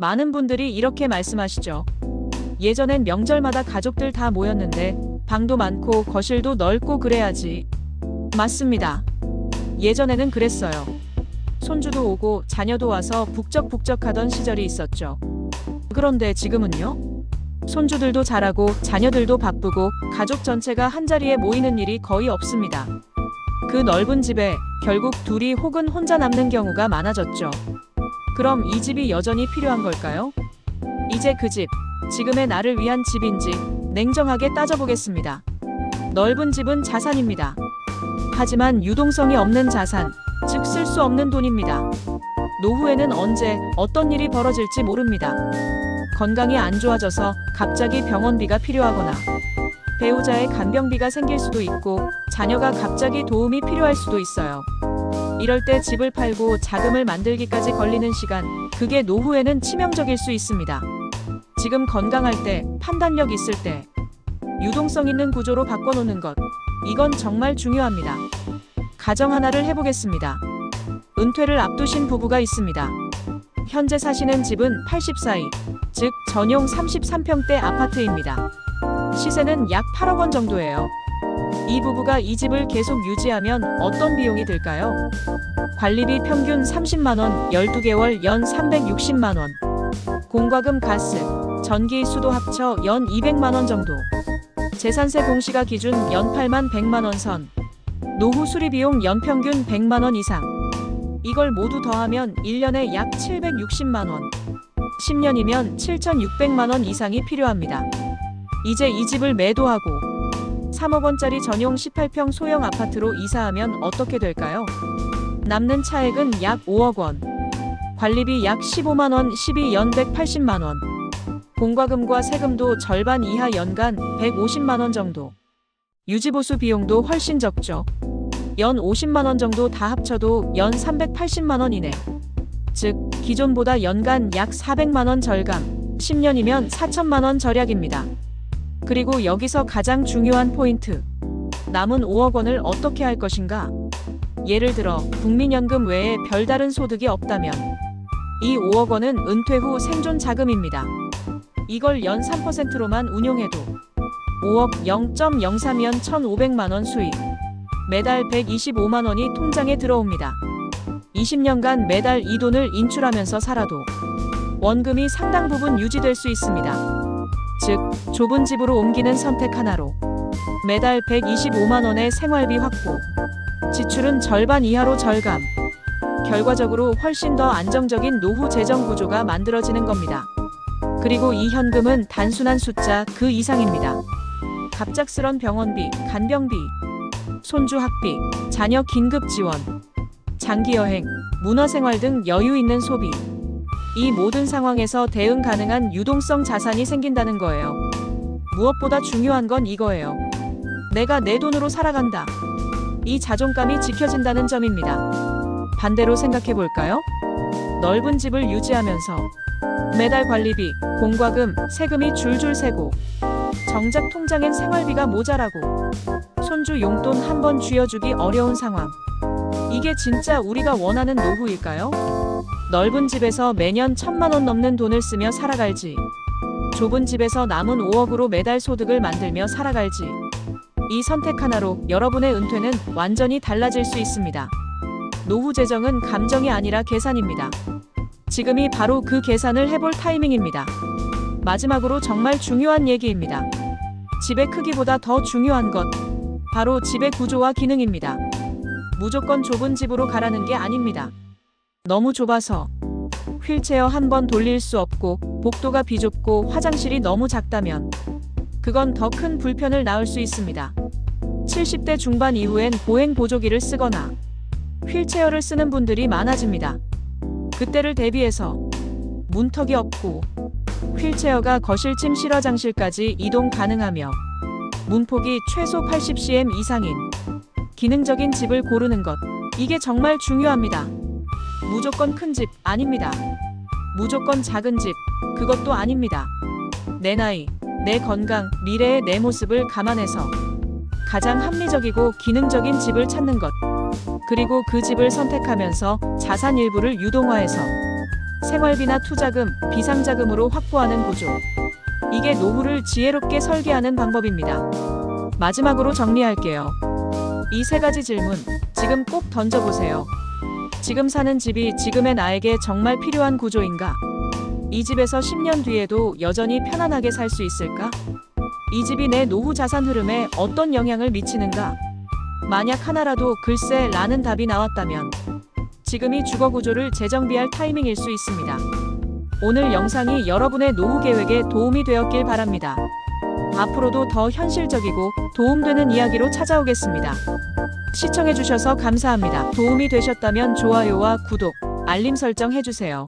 많은 분들이 이렇게 말씀하시죠. 예전엔 명절마다 가족들 다 모였는데 방도 많고 거실도 넓고 그래야지. 맞습니다. 예전에는 그랬어요. 손주도 오고 자녀도 와서 북적북적하던 시절이 있었죠. 그런데 지금은요? 손주들도 자라고 자녀들도 바쁘고 가족 전체가 한자리에 모이는 일이 거의 없습니다. 그 넓은 집에 결국 둘이 혹은 혼자 남는 경우가 많아졌죠. 그럼 이 집이 여전히 필요한 걸까요? 이제 그 집, 지금의 나를 위한 집인지 냉정하게 따져보겠습니다. 넓은 집은 자산입니다. 하지만 유동성이 없는 자산, 즉 쓸 수 없는 돈입니다. 노후에는 언제 어떤 일이 벌어질지 모릅니다. 건강이 안 좋아져서 갑자기 병원비가 필요하거나 배우자의 간병비가 생길 수도 있고 자녀가 갑자기 도움이 필요할 수도 있어요. 이럴 때 집을 팔고 자금을 만들기까지 걸리는 시간, 그게 노후에는 치명적일 수 있습니다. 지금 건강할 때, 판단력 있을 때, 유동성 있는 구조로 바꿔놓는 것, 이건 정말 중요합니다. 가정 하나를 해보겠습니다. 은퇴를 앞두신 부부가 있습니다. 현재 사시는 집은 84이, 즉 전용 33평대 아파트입니다. 시세는 약 8억 원 정도예요. 이 부부가 이 집을 계속 유지하면 어떤 비용이 들까요? 관리비 평균 30만 원, 12개월 연 360만 원. 공과금, 가스, 전기, 수도 합쳐 연 200만 원 정도. 재산세 공시가 기준 연 8만 100만 원 선. 노후 수리 비용 연 평균 100만 원 이상. 이걸 모두 더하면 1년에 약 760만 원. 10년이면 7,600만 원 이상이 필요합니다. 이제 이 집을 매도하고 3억 원짜리 전용 18평 소형 아파트로 이사하면 어떻게 될까요? 남는 차액은 약 5억 원. 관리비 약 15만 원, 12연 180만 원. 공과금과 세금도 절반 이하 연간 150만 원 정도. 유지보수 비용도 훨씬 적죠. 연 50만 원 정도 다 합쳐도 연 380만 원 이내. 즉, 기존보다 연간 약 400만 원 절감, 10년이면 4천만 원 절약입니다. 그리고 여기서 가장 중요한 포인트. 남은 5억 원을 어떻게 할 것인가? 예를 들어 국민연금 외에 별다른 소득이 없다면 이 5억 원은 은퇴 후 생존 자금입니다. 이걸 연 3%로만 운용해도 5억 0.03면 1,500만 원 수익. 매달 125만 원이 통장에 들어옵니다. 20년간 매달 이 돈을 인출하면서 살아도 원금이 상당 부분 유지될 수 있습니다. 즉, 좁은 집으로 옮기는 선택 하나로 매달 125만 원의 생활비 확보, 지출은 절반 이하로 절감. 결과적으로 훨씬 더 안정적인 노후 재정 구조가 만들어지는 겁니다. 그리고 이 현금은 단순한 숫자 그 이상입니다. 갑작스런 병원비, 간병비, 손주 학비, 자녀 긴급 지원, 장기 여행, 문화생활 등 여유 있는 소비. 이 모든 상황에서 대응 가능한 유동성 자산이 생긴다는 거예요. 무엇보다 중요한 건 이거예요. 내가 내 돈으로 살아간다. 이 자존감이 지켜진다는 점입니다. 반대로 생각해 볼까요? 넓은 집을 유지하면서 매달 관리비, 공과금, 세금이 줄줄 새고 정작 통장엔 생활비가 모자라고 손주 용돈 한 번 쥐어주기 어려운 상황. 이게 진짜 우리가 원하는 노후일까요? 넓은 집에서 매년 1,000만 원 넘는 돈을 쓰며 살아갈지, 좁은 집에서 남은 5억으로 매달 소득을 만들며 살아갈지, 이 선택 하나로 여러분의 은퇴는 완전히 달라질 수 있습니다. 노후 재정은 감정이 아니라 계산입니다. 지금이 바로 그 계산을 해볼 타이밍입니다. 마지막으로 정말 중요한 얘기입니다. 집의 크기보다 더 중요한 것, 바로 집의 구조와 기능입니다. 무조건 좁은 집으로 가라는 게 아닙니다. 너무 좁아서 휠체어 한 번 돌릴 수 없고 복도가 비좁고 화장실이 너무 작다면 그건 더 큰 불편을 낳을 수 있습니다. 70대 중반 이후엔 보행 보조기를 쓰거나 휠체어를 쓰는 분들이 많아집니다. 그때를 대비해서 문턱이 없고 휠체어가 거실침 실화장실까지 이동 가능하며 문폭이 최소 80cm 이상인 기능적인 집을 고르는 것, 이게 정말 중요합니다. 무조건 큰 집 아닙니다. 무조건 작은 집, 그것도 아닙니다. 내 나이, 내 건강, 미래의 내 모습을 감안해서 가장 합리적이고 기능적인 집을 찾는 것, 그리고 그 집을 선택하면서 자산 일부를 유동화해서 생활비나 투자금, 비상자금으로 확보하는 구조. 이게 노후를 지혜롭게 설계하는 방법입니다. 마지막으로 정리할게요. 이 세 가지 질문, 지금 꼭 던져보세요. 지금 사는 집이 지금의 나에게 정말 필요한 구조인가? 이 집에서 10년 뒤에도 여전히 편안하게 살 수 있을까? 이 집이 내 노후 자산 흐름에 어떤 영향을 미치는가? 만약 하나라도 글쎄 라는 답이 나왔다면 지금이 주거 구조를 재정비할 타이밍일 수 있습니다. 오늘 영상이 여러분의 노후 계획에 도움이 되었길 바랍니다. 앞으로도 더 현실적이고 도움되는 이야기로 찾아오겠습니다. 시청해주셔서 감사합니다. 도움이 되셨다면 좋아요와 구독, 알림 설정 해주세요.